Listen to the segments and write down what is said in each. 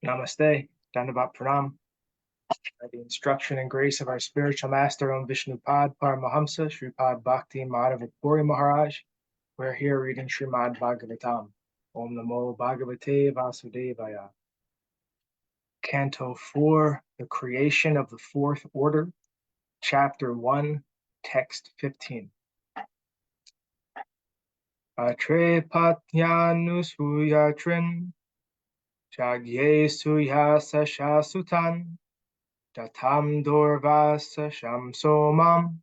Namaste, Dandavat Pranam. By the instruction and grace of our spiritual master, Om Vishnupad Paramahamsa, Sripad Bhakti Madhava Puri Maharaj, we're here reading Srimad Bhagavatam. Om Namo Bhagavate Vasudevaya. Canto 4, The Creation of the Fourth Order, Chapter 1, Text 15. Atre Patyanusuyatrin, Jagye Suyasa Shasutan, Datam Dorvasa Shamsomam,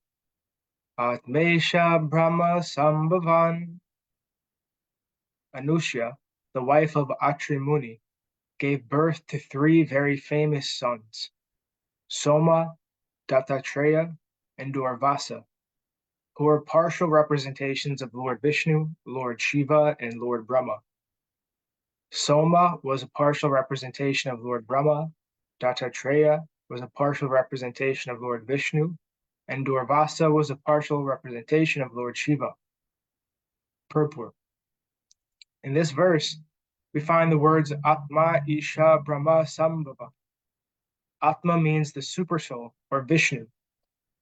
Atmesha Brahma Sambhavan. Anusya, the wife of Atri Muni, gave birth to three very famous sons, Soma, Dattatreya, and Durvasa, who were partial representations of Lord Vishnu, Lord Shiva, and Lord Brahma. Soma was a partial representation of Lord Brahma, Dattatreya was a partial representation of Lord Vishnu, and Durvasa was a partial representation of Lord Shiva. Purport. In this verse, we find the words Atma, Isha, Brahma, Sambhava. Atma means the supersoul, or Vishnu.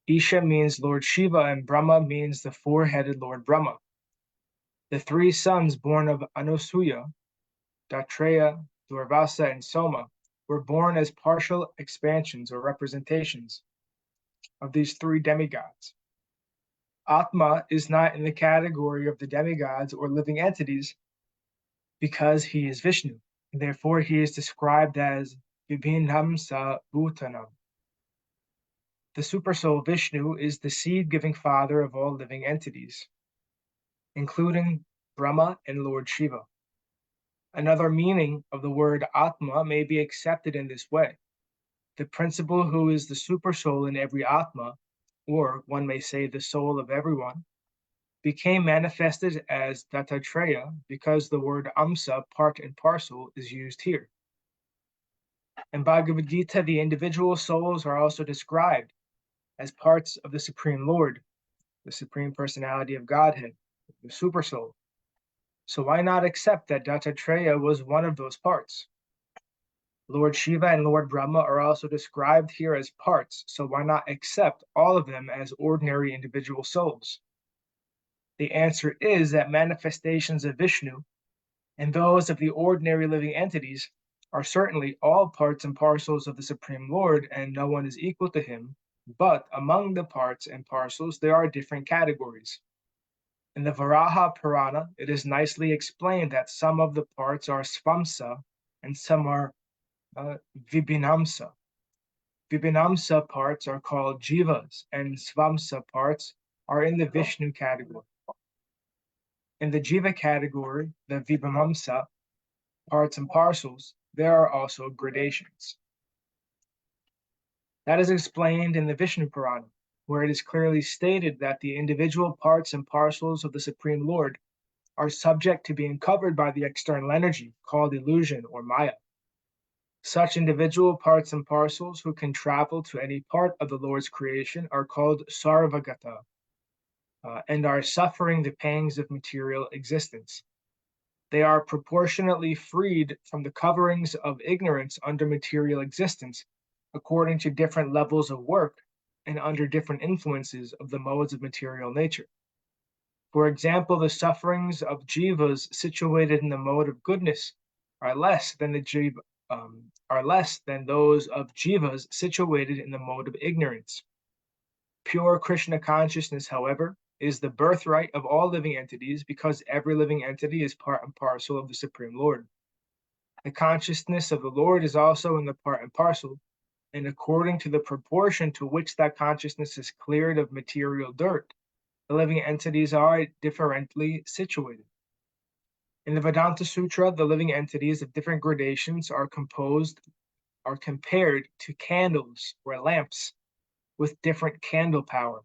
Isha means Lord Shiva, and Brahma means the four-headed Lord Brahma. The three sons born of Anusuya, Dattatreya, Durvasa, and Soma, were born as partial expansions or representations of these three demigods. Atma is not in the category of the demigods or living entities because he is Vishnu, and therefore he is described as Vibhinam Sa Bhutanam. The Supersoul Vishnu is the seed-giving father of all living entities, including Brahma and Lord Shiva. Another meaning of the word Atma may be accepted in this way. The principle who is the Supersoul in every Atma, or one may say the soul of everyone, became manifested as Dattatreya because the word Amsa, part and parcel, is used here. In Bhagavad Gita, the individual souls are also described as parts of the Supreme Lord, the Supreme Personality of Godhead, the Supersoul. So why not accept that Dattatreya was one of those parts? Lord Shiva and Lord Brahma are also described here as parts, so why not accept all of them as ordinary individual souls? The answer is that manifestations of Vishnu and those of the ordinary living entities are certainly all parts and parcels of the Supreme Lord, and no one is equal to him, but among the parts and parcels there are different categories. In the Varaha Purana, it is nicely explained that some of the parts are Svamsa and some are Vibhinamsa. Vibhinamsa parts are called Jivas, and Svamsa parts are in the Vishnu category. In the Jiva category, the Vibhinamsa parts and parcels, there are also gradations. That is explained in the Vishnu Purana, where it is clearly stated that the individual parts and parcels of the Supreme Lord are subject to being covered by the external energy called illusion or Maya. Such individual parts and parcels who can travel to any part of the Lord's creation are called Sarvagata and are suffering the pangs of material existence. They are proportionately freed from the coverings of ignorance under material existence, according to different levels of work and under different influences of the modes of material nature. For example, the sufferings of jivas situated in the mode of goodness are less than those of jivas situated in the mode of ignorance. Pure Krishna consciousness, however, is the birthright of all living entities because every living entity is part and parcel of the Supreme Lord. The consciousness of the Lord is also in the part and parcel, and according to the proportion to which that consciousness is cleared of material dirt, the living entities are differently situated. In the Vedanta Sutra, the living entities of different gradations are compared to candles or lamps with different candle power.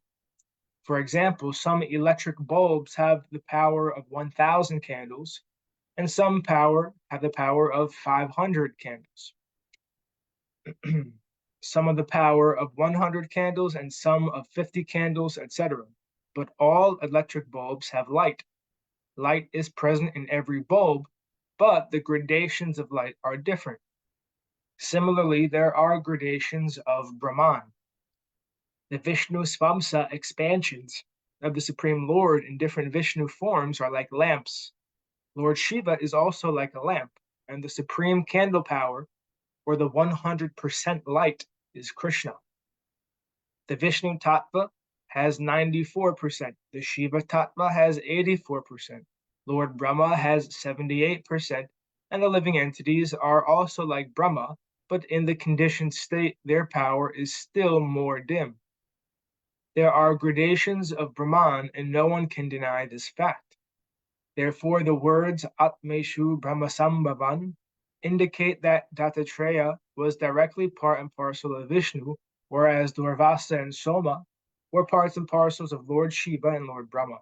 For example, some electric bulbs have the power of 1,000 candles, and some have the power of 500 candles. Some of the power of 100 candles and some of 50 candles, etc. But all electric bulbs have light. Light is present in every bulb, but the gradations of light are different. Similarly, there are gradations of Brahman. The Vishnu Svamsa expansions of the Supreme Lord in different Vishnu forms are like lamps. Lord Shiva is also like a lamp, and the supreme candle power, or the 100% light, is Krishna. The Vishnu Tattva has 94%, the Shiva Tattva has 84%, Lord Brahma has 78%, and the living entities are also like Brahma, but in the conditioned state, their power is still more dim. There are gradations of Brahman, and no one can deny this fact. Therefore, the words Atmeshu Brahmasambhavan indicate that Dattatreya was directly part and parcel of Vishnu, whereas Durvasa and Soma were parts and parcels of Lord Shiva and Lord Brahma.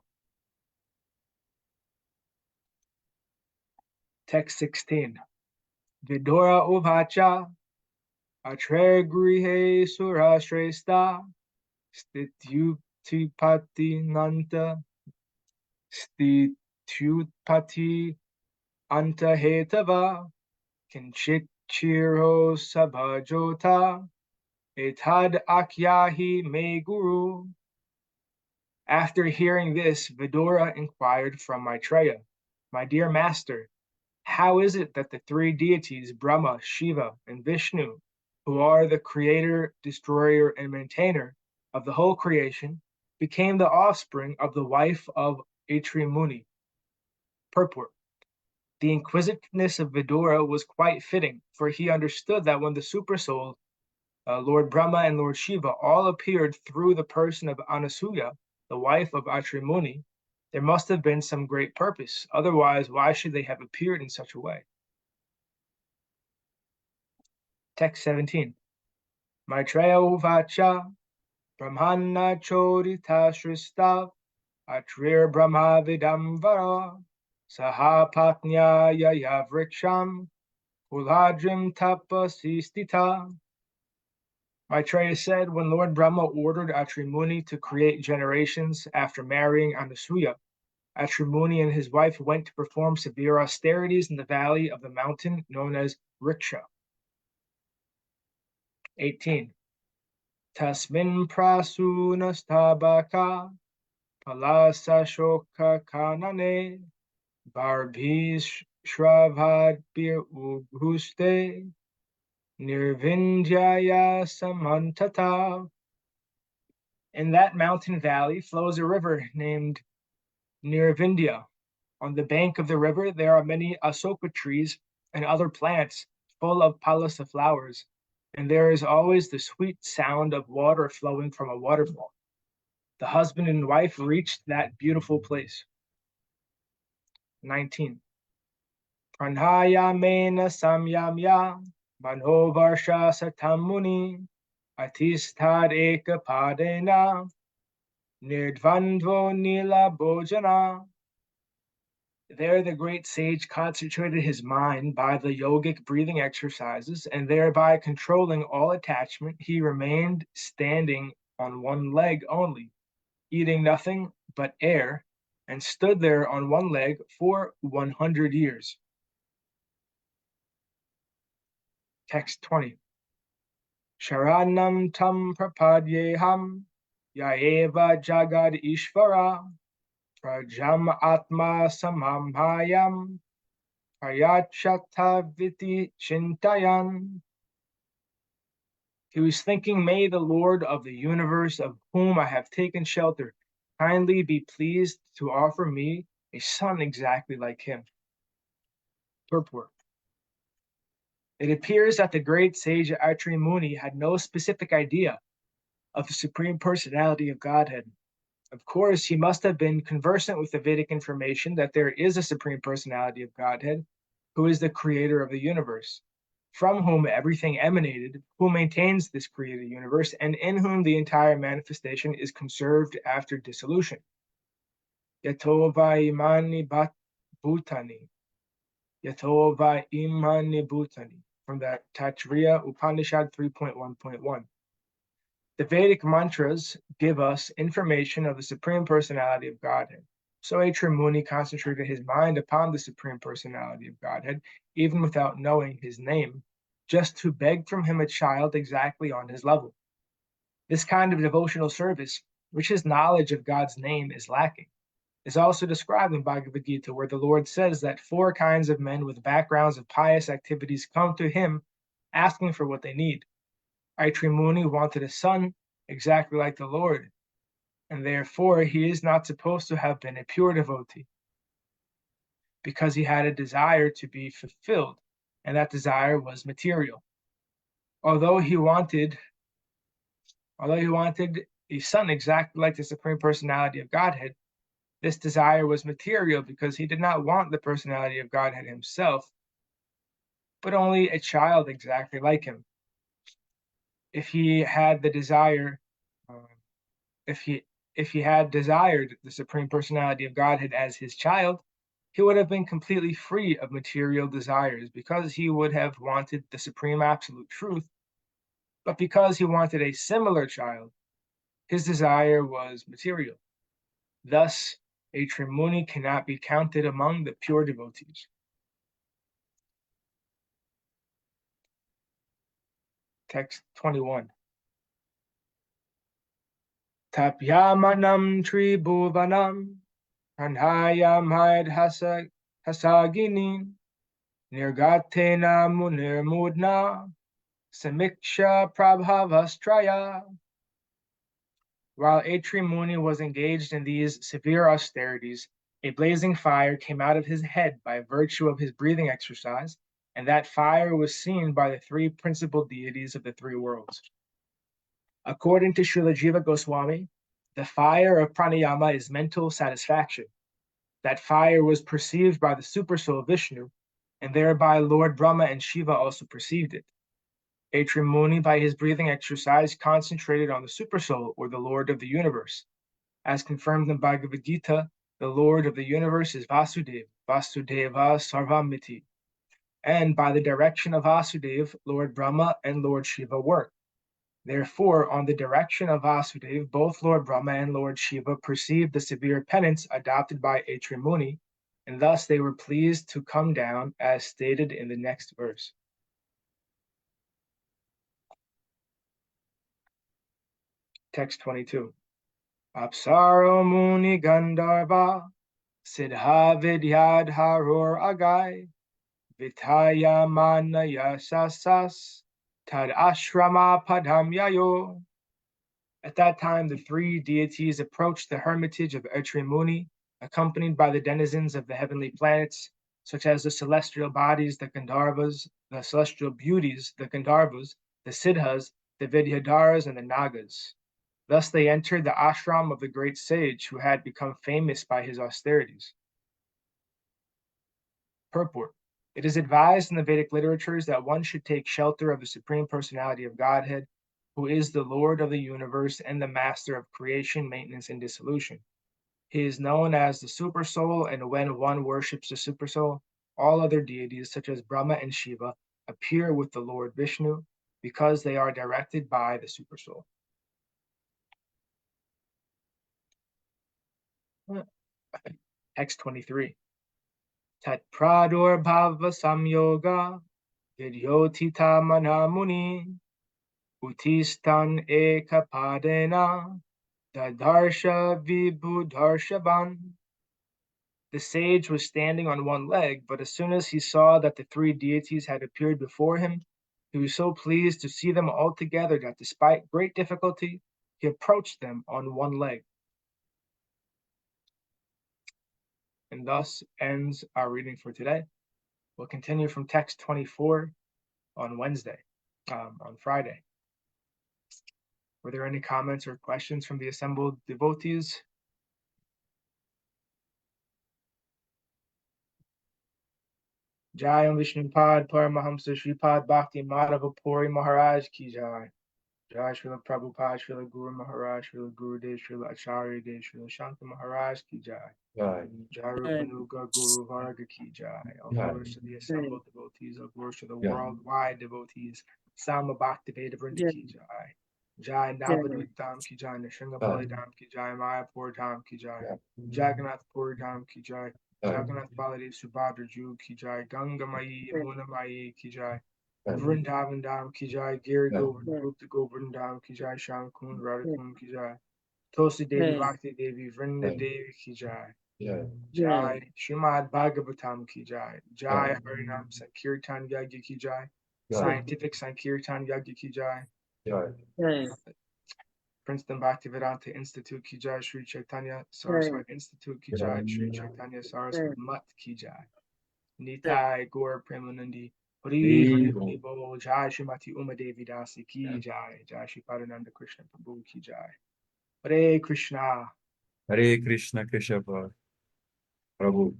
Text 16. Vidura Uvacha Atre Grihe Surashresta Stityupati Nanta Stitupati Antahetava Kinchit Chiro Sabhajota Etad Akyahi Me Guru. After hearing this, Vidura inquired from Maitreya, "My dear master, how is it that the three deities, Brahma, Shiva, and Vishnu, who are the creator, destroyer, and maintainer of the whole creation, became the offspring of the wife of Atri Muni?" Purport. The inquisitiveness of Vidura was quite fitting, for he understood that when the Supersoul, Lord Brahma and Lord Shiva, all appeared through the person of Anasuya, the wife of Atri Muni, there must have been some great purpose. Otherwise, why should they have appeared in such a way? Text 17. Maitreya Uvacha Brahmana Chodita Shristav Atrir Brahma Vidamvara Sahapatnya Yavriksham Kuladrim Tapasistita. Maitreya said, when Lord Brahma ordered Atri Muni to create generations after marrying Anasuya, Atri Muni and his wife went to perform severe austerities in the valley of the mountain known as Riksha. 18. Tasmin prasunastabaka palasa shoka kanane barbhis shravadbir ubhuste nirvinjaya samantata. In that mountain valley flows a river named Nirvindya. On the bank of the river, there are many asoka trees and other plants full of palasa flowers, and there is always the sweet sound of water flowing from a waterfall. The husband and wife reached that beautiful place. 19. Pranayamena samyamya manhovarsha satamuni atistad eka padena nirdvandvo nila bhojana. There the great sage concentrated his mind by the yogic breathing exercises, and thereby controlling all attachment, he remained standing on one leg only, eating nothing but air, and stood there on one leg for 100 years. Text 20. Sharanam tam prapadyeham yaeva jagad ishvara prajam atma samamhayam prayachataviti chintayan. He was thinking, may the Lord of the universe, of whom I have taken shelter, kindly be pleased to offer me a son exactly like him. Purport. It appears that the great sage Atri Muni had no specific idea of the Supreme Personality of Godhead. Of course, he must have been conversant with the Vedic information that there is a Supreme Personality of Godhead, who is the creator of the universe, from whom everything emanated, who maintains this created universe, and in whom the entire manifestation is conserved after dissolution. Yatova imani bhutani. Yatova imani bhutani. From the Taittiriya Upanishad 3.1.1. The Vedic mantras give us information of the Supreme Personality of Godhead. So Atri Muni concentrated his mind upon the Supreme Personality of Godhead, even without knowing his name, just to beg from him a child exactly on his level. This kind of devotional service, which his knowledge of God's name is lacking, is also described in Bhagavad Gita, where the Lord says that 4 kinds of men with backgrounds of pious activities come to him asking for what they need. Aitri Muni wanted a son exactly like the Lord, and therefore he is not supposed to have been a pure devotee, because he had a desire to be fulfilled, and that desire was material. Although he wanted a son exactly like the Supreme Personality of Godhead, this desire was material because he did not want the personality of Godhead himself, but only a child exactly like him. If he had the desire, if he had desired the Supreme Personality of Godhead as his child, he would have been completely free of material desires because he would have wanted the Supreme Absolute Truth. But because he wanted a similar child, his desire was material. Thus, a Trimuni cannot be counted among the pure devotees. Text 21. Tapyamanam tribhuvanam pranayam hasagini nirgatena munirmudna samiksha prabhavastraya. While Atri Muni was engaged in these severe austerities, a blazing fire came out of his head by virtue of his breathing exercise, and that fire was seen by the 3 principal deities of the 3 worlds. According to Srila Jiva Goswami, the fire of pranayama is mental satisfaction. That fire was perceived by the Supersoul Vishnu, and thereby Lord Brahma and Shiva also perceived it. Atri Muni, by his breathing exercise, concentrated on the Supersoul, or the Lord of the universe. As confirmed in Bhagavad Gita, the Lord of the universe is Vasudeva, Vasudeva Sarvamiti. And by the direction of Vasudeva, Lord Brahma and Lord Shiva work. Therefore, on the direction of Vasudeva, both Lord Brahma and Lord Shiva perceived the severe penance adopted by Atri Muni, and thus they were pleased to come down, as stated in the next verse. Text 22. Apsaro Muni Gandharva Siddha Vidyadharor Agai Vitaya Manaya Sasas Tad Ashrama Padam Yayo. At that time, the 3 deities approached the hermitage of Atri Muni, accompanied by the denizens of the heavenly planets, such as the celestial bodies, the Gandharvas, the celestial beauties, the Gandharvas, the Siddhas, the Vidyadharas, and the Nagas. Thus they entered the ashram of the great sage who had become famous by his austerities. Purport. It is advised in the Vedic literatures that one should take shelter of the Supreme Personality of Godhead, who is the Lord of the universe and the master of creation, maintenance, and dissolution. He is known as the Supersoul, and when one worships the Supersoul, all other deities, such as Brahma and Shiva, appear with the Lord Vishnu because they are directed by the Supersoul. Text 23. Tat pradur bhava samyoga vidyotita manamuni utistan ekapadena dadarsha vibhudarshavan. The sage was standing on one leg, but as soon as he saw that the 3 deities had appeared before him, he was so pleased to see them all together that despite great difficulty, he approached them on one leg. And thus ends our reading for today. We'll continue from text 24 on Friday. Were there any comments or questions from the assembled devotees? Jai Om Vishnupad Paramahamsa Sripad Bhakti Madhava Puri Maharaj Ki Jai. Jai Srila Prabhupada, Srila Guru Maharaj, Srila Gurudev, Srila Acharya Dev, Srila Shanta Maharaj Ki Jai. Jai Rupanuga Guru Varga Ki Jai. All glories to the assembled devotees, all glories to the worldwide devotees. Sama Bhaktivedanta Ki Jai. Jai Navadvitam Ki Jai, Nrsimha Dham Ki Jai, Mayapur Dham Ki Jai, Jagannath Puri Dham Ki Jai, Jagannath Baladev Subhadra Ju Ki Jai, Ganga Mayi, Yamuna Mayi Ki Jai, Vrindavan Dham ki jai, Giri Govardhan, Gupta Govardhan Dham ki jai, Sham Kund, Radha Kund ki jai, Tulsi Devi, Bhakti Devi, Vrinda Devi ki jai, Jai, Srimad Bhagavatam ki jai, Jai Harinam Sankirtan Yagya ki jai, Scientific Sankirtan Yagya ki jai, Princeton Bhaktivedanta Institute ki jai, Sri Chaitanya Saraswati Institute ki jai, Sri Chaitanya Saraswati Mat ki jai, Nitai Gaur Premanandi, Hri Hri Bol, Jai Shrimati Uma Devi Dasi ki jai, Jai Sripad Krishna Prabhu ki jai. Hare Krishna. Hare Krishna Krishna Prabhu.